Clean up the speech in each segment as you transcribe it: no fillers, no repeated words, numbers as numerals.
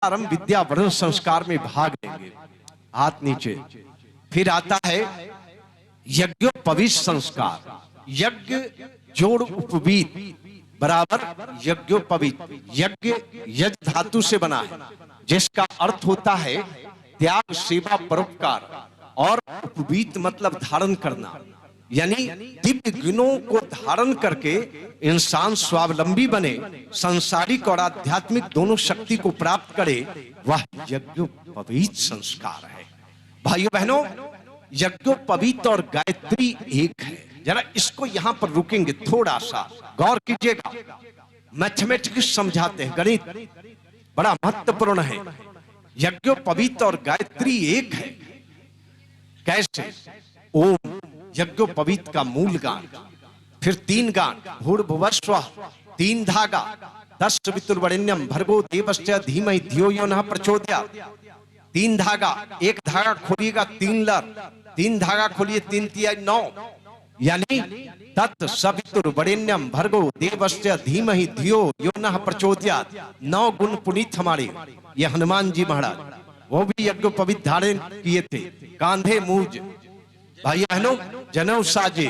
आरंभ विद्या वर्ण संस्कार में भाग लेंगे। हाथ नीचे। फिर आता है यज्ञोपवीत संस्कार। यज्ञ जोड़ उपवीत बराबर यज्ञोपवीत। यज्ञ यज धातु से बना है, जिसका अर्थ होता है त्याग, सेवा, परोपकार। और उपवीत मतलब धारण करना, यानी दिव्य गुणों को धारण करके इंसान स्वावलंबी बने, सांसारिक और आध्यात्मिक दोनों शक्ति को प्राप्त करे, वह यज्ञोपवीत संस्कार है। भाइयों बहनों, यज्ञोपवीत और गायत्री एक है। जरा इसको यहां पर रुकेंगे, थोड़ा सा गौर कीजिएगा। मैथमेटिक्स समझाते हैं, गणित बड़ा महत्वपूर्ण है। यज्ञोपवीत और गायत्री एक है। कैसे? ओम यज्ञोपवीत का मूल गान, फिर 3 गान भूर्भुवस्वः, 3 धागा, 10 वितुर्वरेण्यम भर्गो देवस्य धीमहि धियो यो नः प्रचोदयात्। 3 धागा, 1 धागा खोलिएगा 3 लर, 3 धागा खोलिए 3 तिया 9, यानी तत् सवितुर्वरेण्यम भर्गो देवस्य धीमहि धियो यो नः प्रचोदयात्। 9 गुण पुनीत हमारे ये हनुमान जी महाराज, वो भी यज्ञोपवीत धारण किए थे, कांधे मूज, भाई बहनों जनेऊ साजे।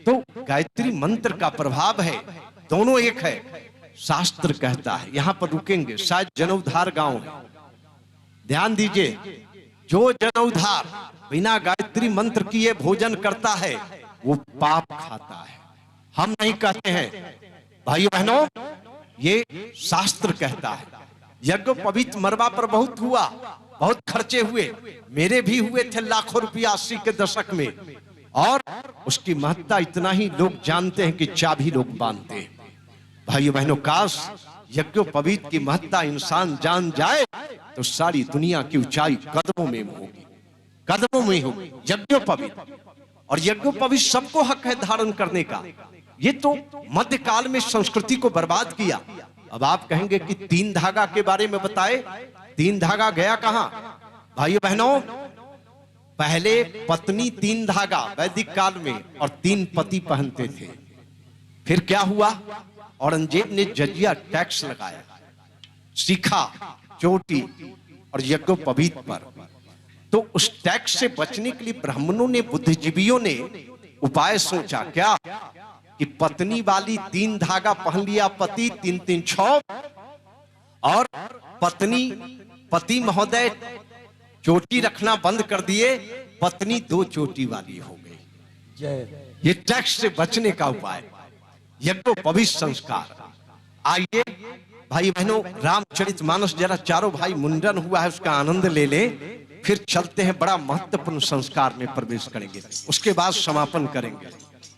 तो गायत्री मंत्र का प्रभाव है, दोनों एक है, शास्त्र कहता है। यहां पर रुकेंगे, शायद जनेऊधार गांव है, ध्यान दीजिए। जो जनेऊधार बिना गायत्री मंत्र किए भोजन करता है वो पाप खाता है। हम नहीं कहते हैं भाइयों बहनों, ये शास्त्र कहता है। यज्ञोपवीत मरवा पर बहुत हुआ, बहुत खर्चे हुए, मेरे भी हुए थे लाखों रुपया 80 के दशक में। और उसकी महत्ता इतना ही लोग जानते हैं कि चाबी लोग बांधते हैं। भाइयों बहनों, काश यज्ञोपवीत की महत्ता इंसान जान जाए तो सारी दुनिया की ऊंचाई कदमों में होगी, कदमों में होगी यज्ञोपवीत। और यज्ञोपवीत सबको हक है धारण करने का। ये तो मध्यकाल में संस्कृति को बर्बाद किया। अब आप कहेंगे कि 3 धागा के बारे में बताए, 3 धागा गया कहां? भाइयों बहनों, पहले पत्नी 3 धागा वैदिक काल में और 3 पति पहनते थे। फिर क्या हुआ? औरंगजेब ने जजिया टैक्स लगाया, सीखा चोटी और यज्ञोपवीत पर। तो उस टैक्स से बचने के लिए ब्राह्मणों ने, बुद्धिजीवियों ने उपाय सोचा। क्या? कि पत्नी वाली 3 धागा पहन लिया पति, 3-3 6, और पति महोदय चोटी रखना बंद कर दिए, पत्नी 2 चोटी वाली हो गई। ये टैक्स से बचने का उपाय, यज्ञोपवीत संस्कार। आइए भाई बहनों, रामचरितमानस जरा चारों भाई मुंडन हुआ है उसका आनंद ले ले, फिर चलते हैं, बड़ा महत्वपूर्ण संस्कार में प्रवेश करेंगे, उसके बाद समापन करेंगे।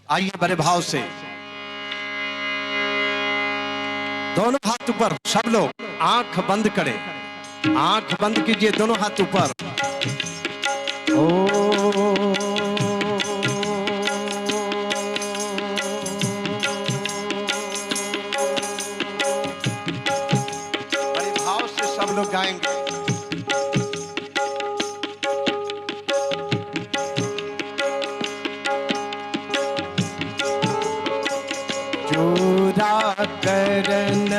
आइए बड़े भाव से दोनों हाथ ऊपर, सब लोग आंख बंद करें, आंख बंद कीजिए, दोनों हाथ ऊपर। बड़े भाव से सब लोग गाएंगे। करन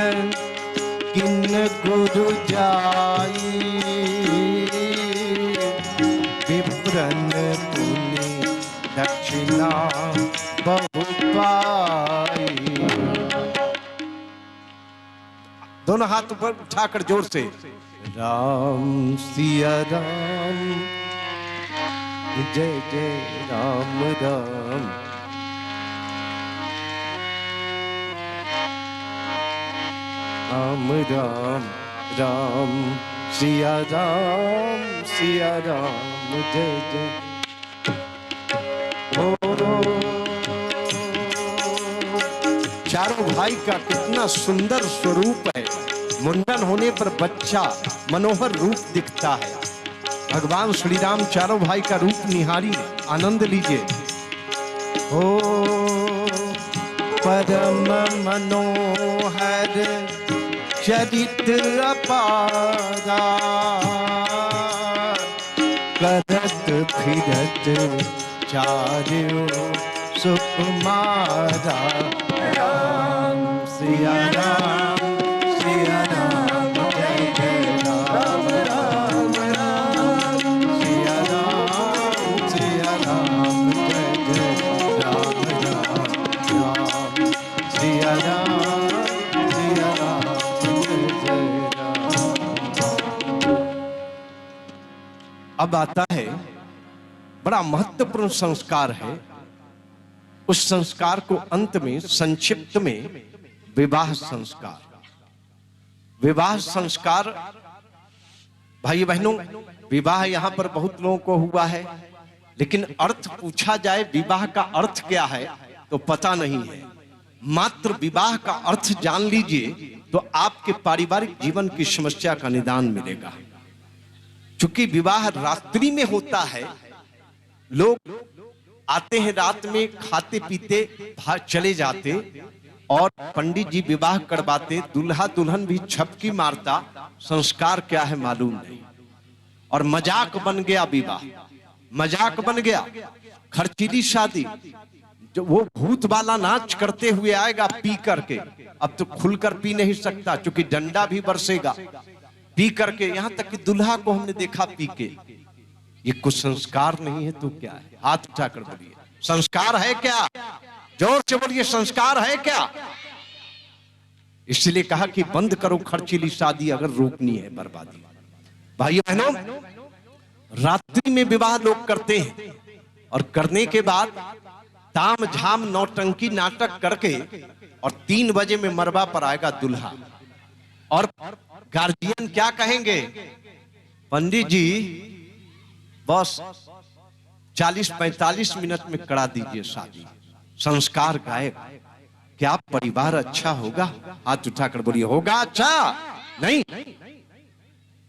किन गुरु जाई, विप्रन पुनि दक्षिणा बहु पाई। दोनों हाथ ऊपर उठाकर जोर से, राम सिया राम, जय जय राम राम। राम राम राम सिया राम, सिया राम जय जय। चारों भाई का कितना सुंदर स्वरूप है। मुंडन होने पर बच्चा मनोहर रूप दिखता है। भगवान श्री राम चारों भाई का रूप निहारी, आनंद लीजिए। हो परम मनोहर चरित्र अपारा, करत फिरत चार्यो सुकुमारा। राम सिया राम, सिया राम जय जय राम। अब आता है बड़ा महत्वपूर्ण संस्कार है। उस संस्कार को अंत में संक्षिप्त में विवाह संस्कार। विवाह संस्कार भाई बहनों, विवाह यहां पर बहुत लोगों को हुआ है, लेकिन अर्थ पूछा जाए विवाह का अर्थ क्या है तो पता नहीं है। मात्र विवाह का अर्थ जान लीजिए तो आपके पारिवारिक जीवन की समस्या का निदान मिलेगा। चूंकि विवाह रात्रि में होता है, लोग आते हैं रात में, खाते पीते चले जाते और पंडित जी विवाह करवाते, दूल्हा दुल्हन भी छपकी मारता, संस्कार क्या है मालूम नहीं, और मजाक बन गया विवाह, मजाक बन गया। खर्चीली शादी, जो वो भूत वाला नाच करते हुए आएगा पी करके, अब तो खुलकर पी नहीं सकता क्योंकि डंडा भी बरसेगा, पी करके, यहां तक कि दूल्हा को हमने देखा पी के। ये कुछ संस्कार नहीं है तो क्या है? हाथ उठाकर बोलिए, संस्कार है क्या? जोर से बोलिए, संस्कार है क्या? इसलिए कहा कि बंद करो खर्चीली शादी अगर रोकनी है बर्बादी। भाइयों बहनों, रात्रि में विवाह लोग करते हैं और करने के बाद ताम झाम नौटंकी नाटक करके और 3 बजे में मरबा पर आएगा दूल्हा, और गार्जियन क्या कहेंगे? पंडित जी बस 40-45 मिनट में करा दीजिए शादी। संस्कार गायब। क्या परिवार अच्छा होगा? हाथ उठाकर बोलिए, होगा अच्छा? नहीं,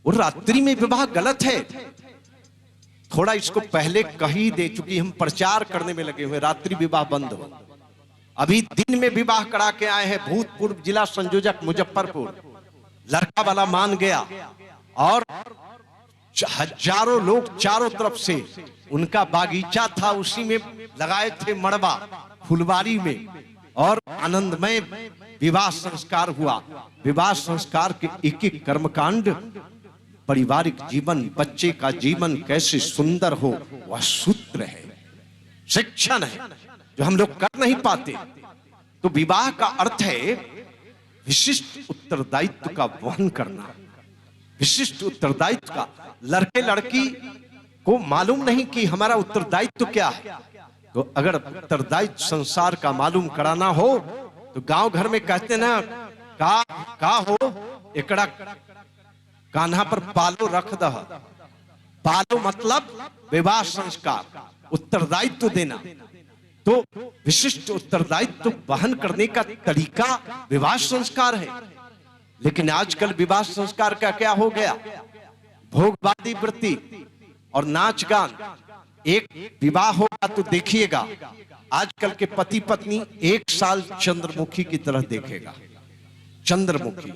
वो रात्रि में विवाह गलत है। थोड़ा इसको पहले कही दे, चूंकि हम प्रचार करने में लगे हुए, रात्रि विवाह बंद हो। अभी दिन में विवाह करा के आए हैं भूतपूर्व जिला संयोजक मुजफ्फरपुर, लड़का वाला मान गया और हजारों लोग चारों तरफ से, उनका बागीचा था उसी में लगाए थे मड़बा, फुलवारी में, और आनंदमय विवाह संस्कार हुआ। विवाह संस्कार के एक एक कर्मकांड, पारिवारिक जीवन, बच्चे का जीवन कैसे सुंदर हो, वह सूत्र है, शिक्षण है, जो हम लोग कर नहीं पाते। तो विवाह का अर्थ है विशिष्ट उत्तरदायित्व का वहन करना, विशिष्ट उत्तरदायित्व का। लड़के लड़की को मालूम नहीं कि हमारा उत्तरदायित्व क्या है, तो अगर उत्तरदायित्व संसार का मालूम कराना हो तो गांव घर में कहते ना, का हो एकड़ा कान्हा पर पालो रख दह। पालो मतलब विवाह संस्कार, उत्तरदायित्व देना। तो विशिष्ट उत्तरदायित्व वहन करने का तरीका विवाह संस्कार है। लेकिन आजकल विवाह संस्कार का क्या हो गया? भोगवादी वृत्ति और नाच गान। एक विवाह होगा तो देखिएगा, आजकल के पति पत्नी 1 साल चंद्रमुखी की तरह देखेगा, चंद्रमुखी।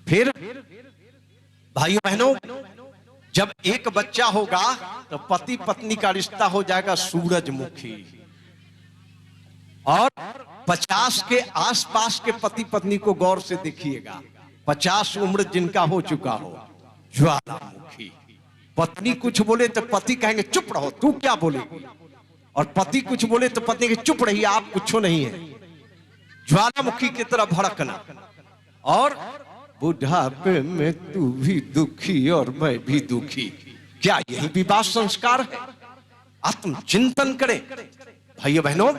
फिर भाइयों बहनों, जब एक बच्चा होगा तो पति पत्नी का रिश्ता हो जाएगा सूरजमुखी, और 50 के आसपास के पति पत्नी को गौर से देखिएगा, 50 उम्र जिनका हो चुका हो, ज्वालामुखी। पत्नी कुछ बोले तो पति कहेंगे चुप रहो, तू क्या बोलेगी, और पति कुछ बोले तो पत्नी के चुप रही, आप कुछ नहीं है। ज्वालामुखी की तरह भड़कना। और बुढ़ापे में तू भी दुखी और मैं भी दुखी, क्या यही विवाह संस्कार है? आत्मचिंतन करें भाइयों बहनों,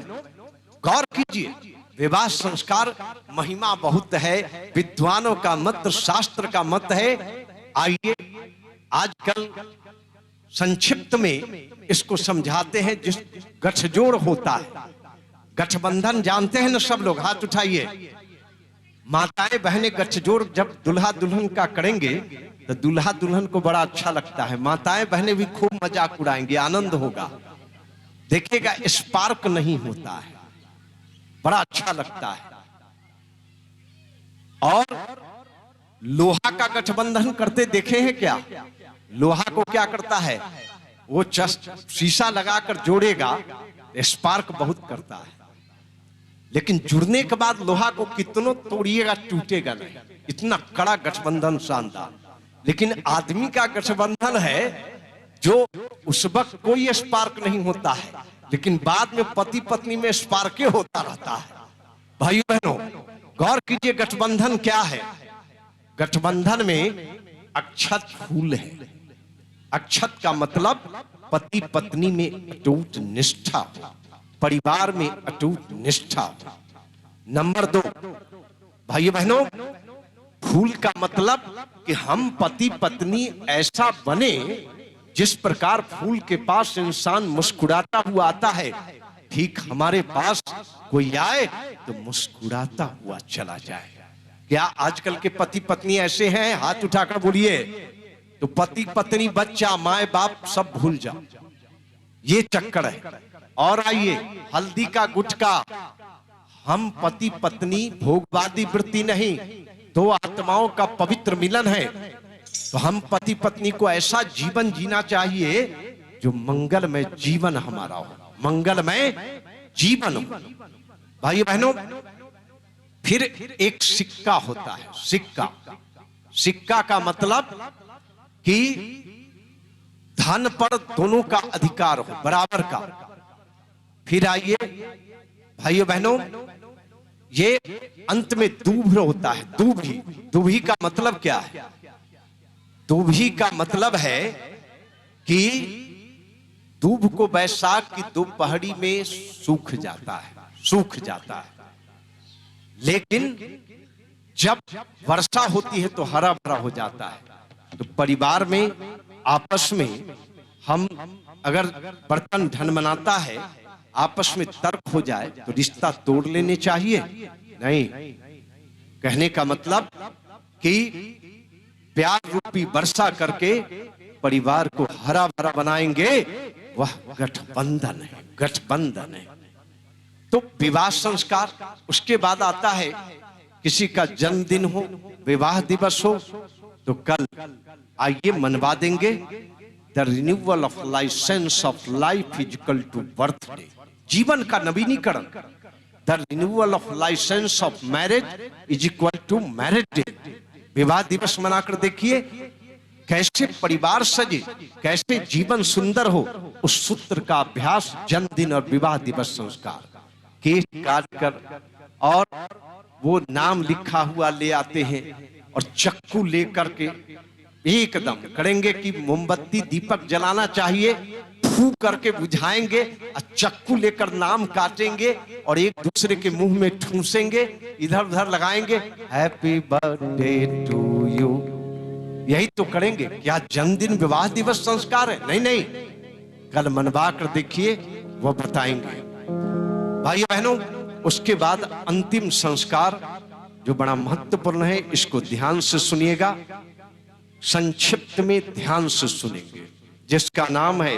गौर कीजिए। विवाह संस्कार महिमा बहुत है, विद्वानों का मत, शास्त्र का मत है। आइए आजकल संक्षिप्त में इसको समझाते हैं। जिस गठजोड़ होता है, गठबंधन जानते हैं ना सब लोग? हाथ उठाइए। माताएं बहनें गठजोड़ जब दुल्हा दुल्हन का करेंगे तो दुल्हा दुल्हन को बड़ा अच्छा लगता है, माताएं बहनें भी खूब मजाक उड़ाएंगे, आनंद होगा। देखिएगा स्पार्क नहीं होता है, बड़ा अच्छा लगता है। और लोहा का गठबंधन करते देखे हैं क्या? लोहा को क्या करता है? वो शीशा लगाकर जोड़ेगा, स्पार्क बहुत करता है, लेकिन जुड़ने के बाद लोहा को कितनों तोड़िएगा टूटेगा नहीं, इतना कड़ा गठबंधन शानदार। लेकिन आदमी का गठबंधन है जो उस वक्त कोई स्पार्क नहीं होता है, लेकिन बाद में पति पत्नी में स्पार्क होता रहता है। भाइयों बहनों, गौर कीजिए, गठबंधन क्या है? गठबंधन में अक्षत फूल है। अक्षत का मतलब पति पत्नी में अटूट निष्ठा हो, परिवार में अटूट निष्ठा हो। नंबर 2, भाइयों बहनों, फूल का मतलब कि हम पति पत्नी ऐसा बने जिस प्रकार फूल के पास इंसान मुस्कुराता हुआ आता है, ठीक हमारे पास कोई आए तो मुस्कुराता हुआ चला जाए। क्या आजकल के पति पत्नी ऐसे हैं? हाथ उठाकर बोलिए। तो पति पत्नी बच्चा माए बाप सब भूल जाओ, ये चक्कर है। और आइए, हल्दी का गुटका, हम पति पत्नी भोगवादी वृत्ति नहीं, दो आत्माओं का पवित्र मिलन है। तो हम पति पत्नी को ऐसा जीवन जीना चाहिए जो मंगलमय जीवन हमारा हो, मंगलमय जीवन हो। भाई बहनों, फिर एक सिक्का होता है। सिक्का, सिक्का का मतलब कि धन पर दोनों का अधिकार हो, बराबर का। फिर आइए भाइयों बहनों, ये अंत में दूभ होता है। दूभी, दूभी का मतलब क्या है? दूभी का मतलब है कि दूभ को बैसाख की दोपहरी में सूख जाता है, सूख जाता है, लेकिन जब वर्षा होती है तो हरा भरा हो जाता है। तो परिवार में आपस में हम अगर बर्तन ढनमनाता है, आपस में तर्क हो जाए तो रिश्ता तोड़ लेने चाहिए? नहीं। कहने का मतलब कि प्यार रूपी वर्षा करके परिवार को हरा भरा बनाएंगे, वह गठबंधन है, गठबंधन है। तो विवाह संस्कार, उसके बाद आता है किसी का जन्मदिन हो, विवाह दिवस हो, तो कल आइए मनवा देंगे। The renewal of license of life is equal to birthday, जीवन का नवीनीकरण। The renewal of license of marriage is equal to marriage day. विवाह दिवस मनाकर देखिए कैसे परिवार सजे, कैसे जीवन सुंदर हो। उस सूत्र का अभ्यास जन्मदिन और विवाह दिवस संस्कार, केक काट कर और वो नाम लिखा हुआ ले आते हैं और चक्कू लेकर के एकदम करेंगे कि मोमबत्ती दीपक जलाना चाहिए, फू करके बुझाएंगे और चक्कू लेकर नाम काटेंगे और एक दूसरे के मुंह में ठूसेंगे, इधर उधर लगाएंगे, हैप्पी बर्थडे टू यू। यही तो करेंगे। क्या जन्मदिन विवाह दिवस संस्कार है? नहीं नहीं, कल मनवा कर देखिए, वो बताएंगे। भाइयों बहनों, उसके बाद अंतिम संस्कार जो बड़ा महत्वपूर्ण है, इसको ध्यान से सुनिएगा, संक्षिप्त में ध्यान से सुनेंगे, जिसका नाम है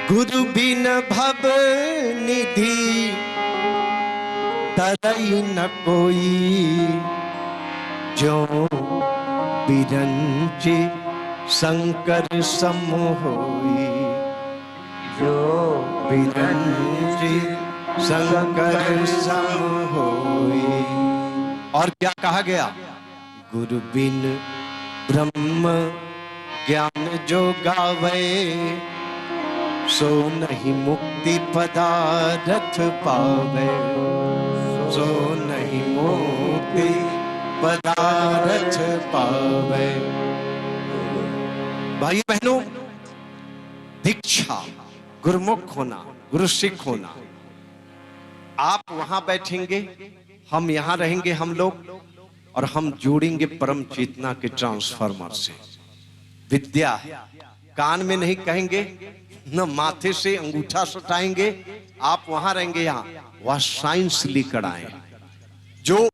गुरु बिन भव निधि तरई न कोई, जो बिरंची शंकर सम होई, जो बिरंची शंकर सम होई। और क्या कहा गया? गुरु बिन ब्रह्म ज्ञान जो गावे, सो नहीं मुक्ति पदारथ पावे, सो नहीं मुक्ति पदारथ पावे। भाई बहनों, दीक्षा, गुरुमुख होना, गुरु सिख होना। आप वहां बैठेंगे, हम यहां रहेंगे, हम लोग, और हम जोड़ेंगे परम चेतना के ट्रांसफार्मर से। विद्या कान में नहीं कहेंगे, न माथे से अंगूठा सटाएंगे। आप वहां रहेंगे, यहां वह साइंस लेकर आए, जो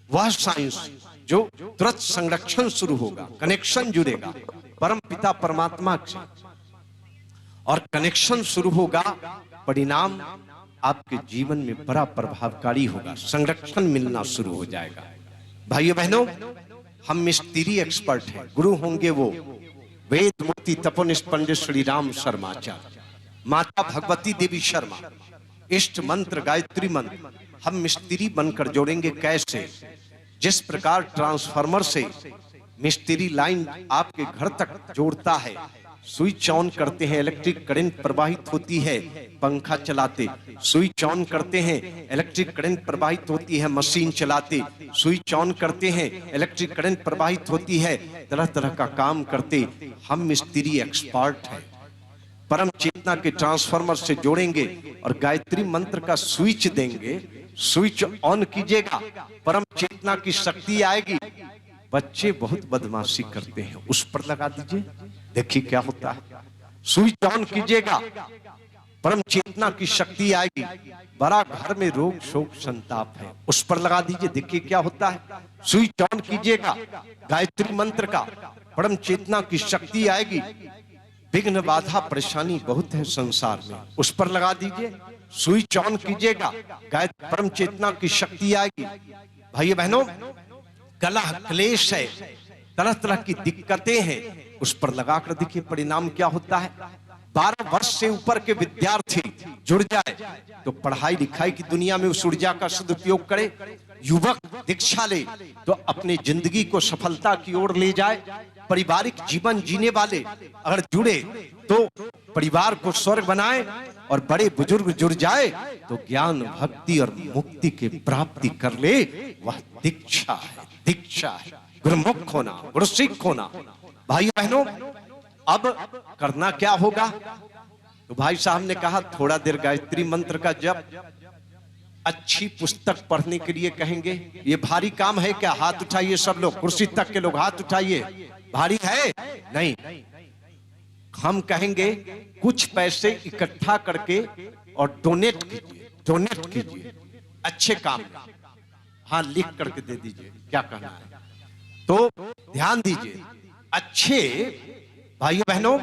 वह साइंस जो तुरंत संरक्षण शुरू होगा, कनेक्शन जुड़ेगा परम पिता परमात्मा से, और कनेक्शन शुरू होगा, परिणाम आपके जीवन में बड़ा प्रभावकारी होगा, संरक्षण मिलना शुरू हो जाएगा। भाइयों बहनों, हम मिस्त्री एक्सपर्ट हैं, गुरु होंगे वो वेद मूर्ति तपोनिष्ठ पंडित श्री राम शर्माचार्य, माता भगवती देवी शर्मा, इष्ट मंत्र गायत्री मंत्र हम मिस्त्री बनकर जोड़ेंगे। कैसे? जिस प्रकार ट्रांसफार्मर से मिस्त्री लाइन आपके घर तक जोड़ता है, स्विच ऑन करते हैं, इलेक्ट्रिक करंट प्रवाहित होती है पंखा चलाते। स्विच ऑन करते हैं, इलेक्ट्रिक करंट प्रवाहित होती है मशीन चलाते। स्विच ऑन करते हैं, इलेक्ट्रिक करंट प्रवाहित होती है तरह तरह का काम करते। हम मिस्त्री एक्सपर्ट हैं। परम चेतना के ट्रांसफार्मर से जोड़ेंगे और गायत्री मंत्र का स्विच देंगे। स्विच ऑन कीजिएगा, परम चेतना की शक्ति आएगी। बच्चे बहुत बदमाशी करते हैं, उस पर लगा दीजिए, देखिए क्या होता है। स्विच ऑन कीजिएगा, परम चेतना की शक्ति आएगी। बड़ा घर में रोग शोक संताप है, उस पर लगा दीजिए, देखिए क्या होता है। स्विच ऑन कीजिएगा गायत्री मंत्र का, परम चेतना की शक्ति आएगी। विघ्न बाधा परेशानी बहुत है संसार में, उस पर लगा दीजिए। स्विच ऑन कीजिएगा, गायत्री परम चेतना की शक्ति आएगी। भाइयों बहनों, कलह क्लेश है, तरह तरह की दिक्कतें हैं, उस पर लगाकर देखिए परिणाम क्या होता है। 12 वर्ष से ऊपर के विद्यार्थी जुड़ जाए तो पढ़ाई लिखाई की दुनिया में उस ऊर्जा का सदुपयोग करे। युवक दीक्षा ले तो अपनी जिंदगी को सफलता की ओर ले जाए। पारिवारिक जीवन जीने वाले अगर जुड़े तो परिवार को स्वर्ग बनाए, और बड़े बुजुर्ग जुड़ जाए तो ज्ञान भक्ति और मुक्ति की प्राप्ति कर ले। वह दीक्षा है, दीक्षा है, गुरुमुख होना, गुरुसिख होना। भाई बहनों, अब करना क्या होगा? तो भाई साहब ने कहा थोड़ा देर गायत्री मंत्र का जप, अच्छी पुस्तक पढ़ने के लिए कहेंगे। ये भारी काम है क्या? हाथ उठाइए सब लोग, कुर्सी तक के लोग हाथ उठाइए। भारी है? नहीं। हम कहेंगे कुछ पैसे इकट्ठा करके और डोनेट कीजिए, डोनेट कीजिए अच्छे काम में। हाँ, लिख करके दे दीजिए क्या कहना है। तो ध्यान दीजिए, अच्छे भाइयों बहनों,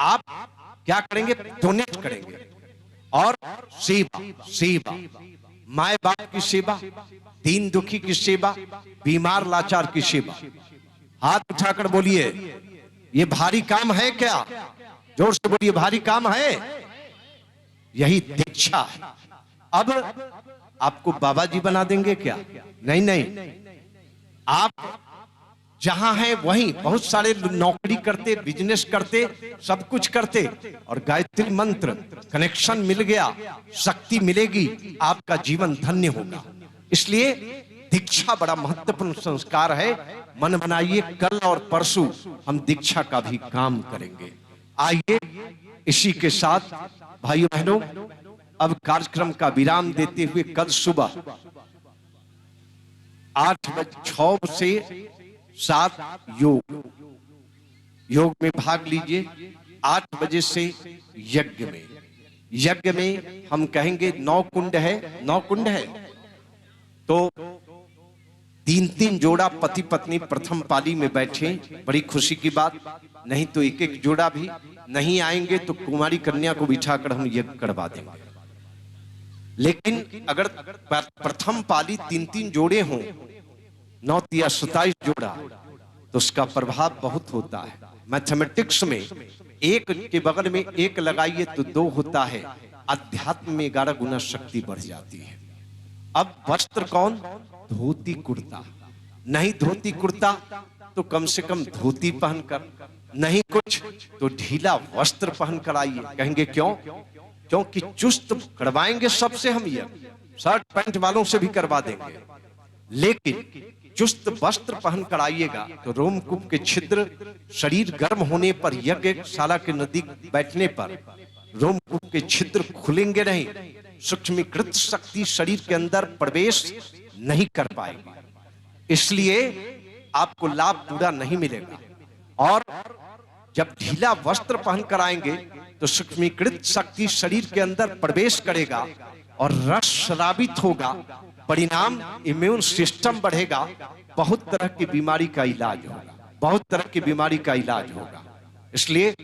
आप क्या करेंगे? डोनेट करेंगे। और सेवा, सेवा, माए बाप की सेवा, दीन दुखी की सेवा, बीमार लाचार की सेवा। हाथ उठाकर बोलिए, ये भारी काम है क्या? जोर से बोलिए, भारी काम है। यही दीक्षा है। अब आपको बाबा जी बना देंगे क्या? नहीं नहीं, आप जहां हैं वहीं बहुत सारे नौकरी करते, बिजनेस करते, सब कुछ करते, और गायत्री मंत्र कनेक्शन मिल गया, शक्ति मिलेगी, आपका जीवन धन्य होगा। इसलिए दीक्षा बड़ा महत्वपूर्ण संस्कार है। मन बनाइए, कल और परसों हम दीक्षा का भी काम करेंगे। आइए, इसी के साथ भाइयों बहनों, अब कार्यक्रम का विराम देते हुए कल सुबह 6 से 7 योग में भाग लीजिए। 8 बजे से यज्ञ में हम कहेंगे 9 कुंड है, 9 कुंड है तो 3-3 जोड़ा पति पत्नी प्रथम पाली में बैठे, बड़ी खुशी की बात। नहीं तो एक एक जोड़ा भी नहीं आएंगे तो कुमारी कन्या को बिठाकर हम यज्ञ करवा देंगे। लेकिन अगर प्रथम पाली 3-3 जोड़े हों, 9 या 27 जोड़ा, तो उसका प्रभाव बहुत होता है। मैथमेटिक्स में 1 के बगल में 1 लगाइए तो 2 होता है। अध्यात्म में 11 गुना शक्ति बढ़ जाती है। अब वस्त्र कौन? धोती कुर्ता। नहीं धोती कुर्ता तो कम से कम धोती पहनकर, नहीं कुछ तो ढीला वस्त्र पहनकर आइए। कहेंगे क्यों? क्योंकि चुस्त करवाएंगे सबसे हम, ये शर्ट पैंट वालों से भी करवा देंगे, लेकिन चुस्त वस्त्र पहनकर आइएगा तो रोमकूप के छिद्र, शरीर गर्म होने पर, यज्ञशाला के नजदीक बैठने पर रोमकूप के छिद्र खुलेंगे नहीं, सूक्ष्मीकृत शक्ति शरीर के अंदर प्रवेश नहीं कर पाएगी, इसलिए आपको लाभ पूरा नहीं मिलेगा। और जब ढीला वस्त्र पहनकर आएंगे तो सूक्ष्मीकृत शक्ति शरीर के अंदर प्रवेश करेगा और रस श्रावित होगा, परिणाम इम्यून सिस्टम बढ़ेगा, बहुत तरह की बीमारी का इलाज होगा, बहुत तरह की बीमारी का इलाज होगा। इसलिए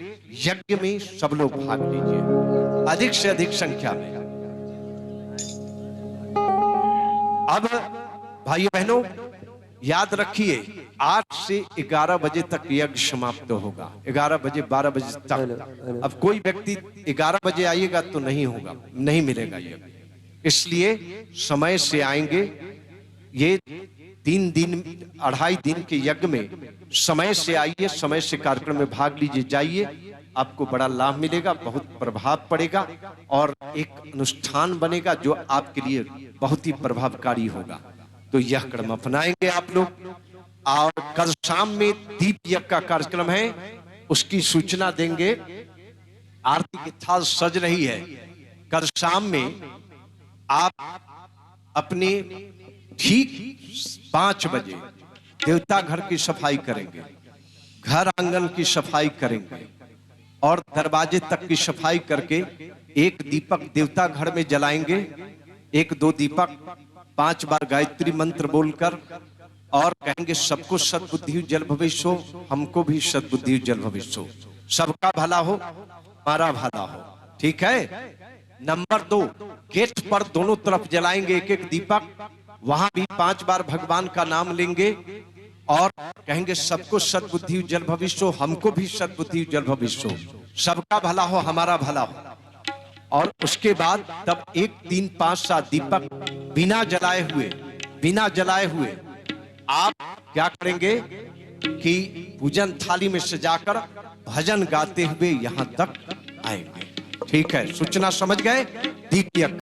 यज्ञ में सब लोग भाग लीजिए, अधिक से अधिक संख्या में। अब भाइयों बहनों याद रखिए, 8 से 11 बजे तक यज्ञ समाप्त होगा। 11 बजे 12 बजे तक। अब कोई व्यक्ति 11 बजे आइएगा तो नहीं होगा, नहीं मिलेगा यज्ञ, इसलिए समय से आएंगे। ये 3 दिन 2.5 दिन के यज्ञ में समय से आइए, समय से कार्यक्रम में भाग लीजिए, जाइए आपको बड़ा लाभ मिलेगा, बहुत प्रभाव पड़ेगा और एक अनुष्ठान बनेगा जो आपके लिए बहुत ही प्रभावकारी होगा। तो यह क्रम अपनाएंगे आप लोग। और कल शाम में दीप यज्ञ का कार्यक्रम है, उसकी सूचना देंगे। आरती की थाल सज रही है। कल शाम में आप अपने ठीक 5 बजे देवता घर की सफाई करेंगे, घर आंगन की सफाई करेंगे और दरवाजे तक की सफाई करके एक दीपक देवता घर में जलाएंगे। 1-2 दीपक 5 बार गायत्री मंत्र बोलकर और कहेंगे सबको सद्बुद्धि उज्जवल भविष्य हो, हमको भी सद्बुद्धि उज्जवल भविष्य हो, सबका भला हो, हमारा भला हो। ठीक है। नंबर 2, गेट पर दोनों तरफ जलाएंगे 1-1 दीपक, वहां भी 5 बार भगवान का नाम लेंगे और कहेंगे सबको सद्बुद्धि उज्जवल भविष्य हो, हमको भी सद्बुद्धि उज्जवल भविष्य हो, सबका भला हो, हमारा भला हो। और उसके बाद तब 1, 3, 5, 7 दीपक बिना जलाए हुए आप क्या करेंगे कि पूजन थाली में सजाकर भजन गाते हुए यहां तक आएंगे। ठीक है, सूचना समझ गए? दीप यज्ञ